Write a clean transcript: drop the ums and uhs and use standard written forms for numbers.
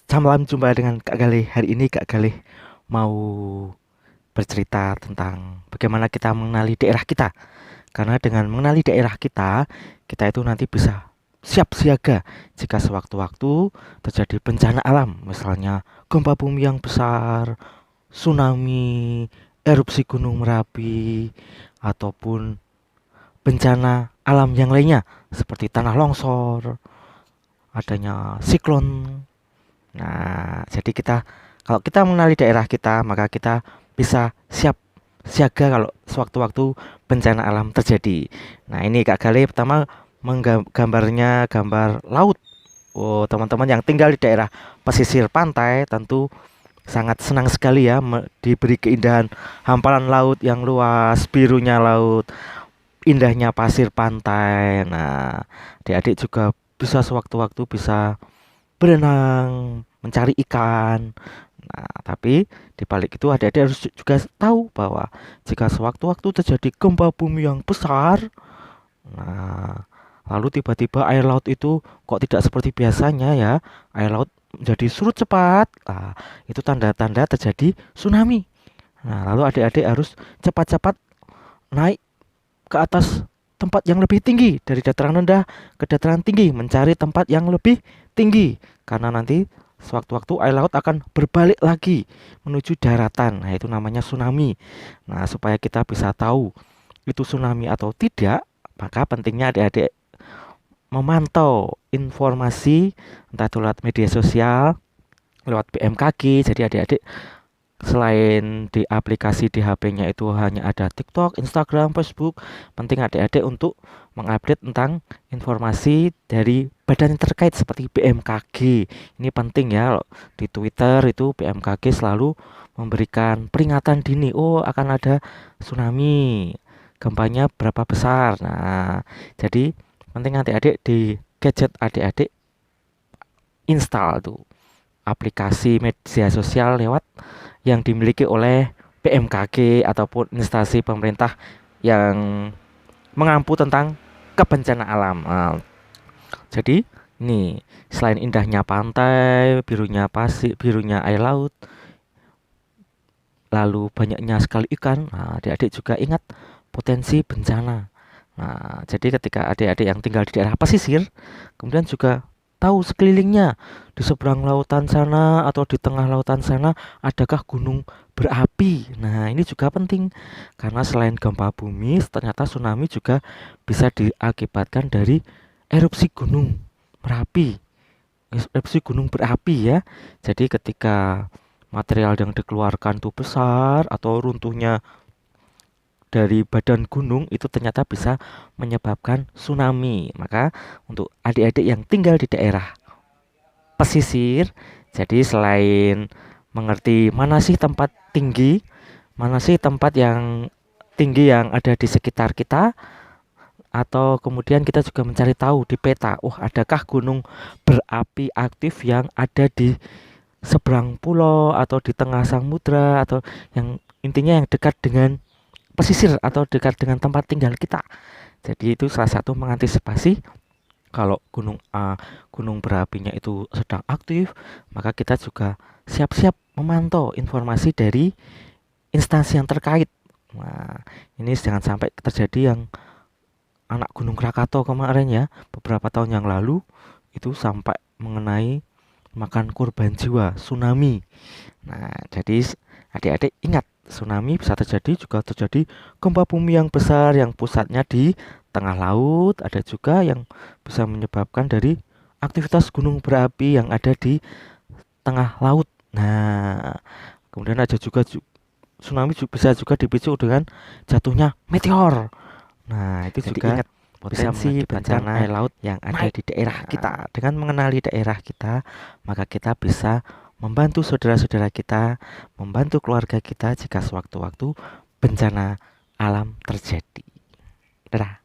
Salam jumpa dengan Kak Galih. Hari ini Kak Galih mau bercerita tentang bagaimana kita mengenali daerah kita. Karena dengan mengenali daerah kita, kita itu nanti bisa siap siaga jika sewaktu-waktu terjadi bencana alam, misalnya gempa bumi yang besar, tsunami, erupsi Gunung Merapi, ataupun bencana alam yang lainnya seperti tanah longsor, adanya siklon. Nah, jadi kalau kita mengenali daerah kita, maka kita bisa siap siaga kalau sewaktu-waktu bencana alam terjadi. Nah, ini Kak Gale pertama menggambarnya gambar laut. Oh, teman-teman yang tinggal di daerah pesisir pantai tentu sangat senang sekali ya diberi keindahan hamparan laut yang luas, birunya laut, indahnya pasir pantai. Nah, adik-adik juga bisa sewaktu-waktu bisa berenang, mencari ikan. Nah, tapi di balik itu adik-adik harus juga tahu bahwa jika sewaktu-waktu terjadi gempa bumi yang besar, nah, lalu tiba-tiba air laut itu kok tidak seperti biasanya ya, air laut menjadi surut cepat. Nah, itu tanda-tanda terjadi tsunami. Nah, lalu adik-adik harus cepat-cepat naik ke atas tempat yang lebih tinggi dari dataran rendah ke dataran tinggi, mencari tempat yang lebih tinggi karena nanti sewaktu-waktu air laut akan berbalik lagi menuju daratan. Nah, itu namanya tsunami. Nah, supaya kita bisa tahu itu tsunami atau tidak, maka pentingnya adik-adik memantau informasi entah itu lewat media sosial, lewat BMKG. Jadi adik-adik selain di aplikasi di HP-nya itu hanya ada TikTok, Instagram, Facebook, penting adik-adik untuk mengupdate tentang informasi dari badan yang terkait seperti BMKG. Ini penting ya, di Twitter itu BMKG selalu memberikan peringatan dini, oh akan ada tsunami, gempanya berapa besar. Nah, jadi penting adik-adik di gadget adik-adik install tuh aplikasi media sosial lewat yang dimiliki oleh BMKG ataupun instansi pemerintah yang mengampu tentang kebencanaan alam. Nah, jadi ini selain indahnya pantai, birunya pasir, birunya air laut, lalu banyaknya sekali ikan, nah, adik-adik juga ingat potensi bencana. Nah, jadi ketika adik-adik yang tinggal di daerah pesisir, kemudian juga tahu sekelilingnya di seberang lautan sana atau di tengah lautan sana adakah gunung berapi. Nah, ini juga penting karena selain gempa bumi, ternyata tsunami juga bisa diakibatkan dari erupsi gunung Merapi, erupsi gunung berapi ya. Jadi ketika material yang dikeluarkan itu besar atau runtuhnya dari badan gunung itu ternyata bisa menyebabkan tsunami. Maka untuk adik-adik yang tinggal di daerah pesisir, jadi selain mengerti mana sih tempat tinggi, mana sih tempat yang tinggi yang ada di sekitar kita, atau kemudian kita juga mencari tahu di peta, adakah gunung berapi aktif yang ada di seberang pulau atau di tengah samudra atau yang intinya yang dekat dengan pesisir atau dekat dengan tempat tinggal kita. Jadi itu salah satu mengantisipasi kalau gunung A, gunung berapinya itu sedang aktif, maka kita juga siap-siap memantau informasi dari instansi yang terkait. Nah, ini jangan sampai terjadi yang anak Gunung Krakatau kemarin ya, beberapa tahun yang lalu itu sampai mengenai makan korban jiwa tsunami. Nah, jadi adik-adik ingat, tsunami bisa terjadi juga terjadi gempa bumi yang besar yang pusatnya di tengah laut, ada juga yang bisa menyebabkan dari aktivitas gunung berapi yang ada di tengah laut. Nah, kemudian ada juga tsunami bisa juga dipicu dengan jatuhnya meteor. Nah, itu jadi juga ingat potensi bencana air laut yang ada di daerah kita. Dengan mengenali daerah kita, maka kita bisa membantu saudara-saudara kita, membantu keluarga kita jika sewaktu-waktu bencana alam terjadi. Dadah.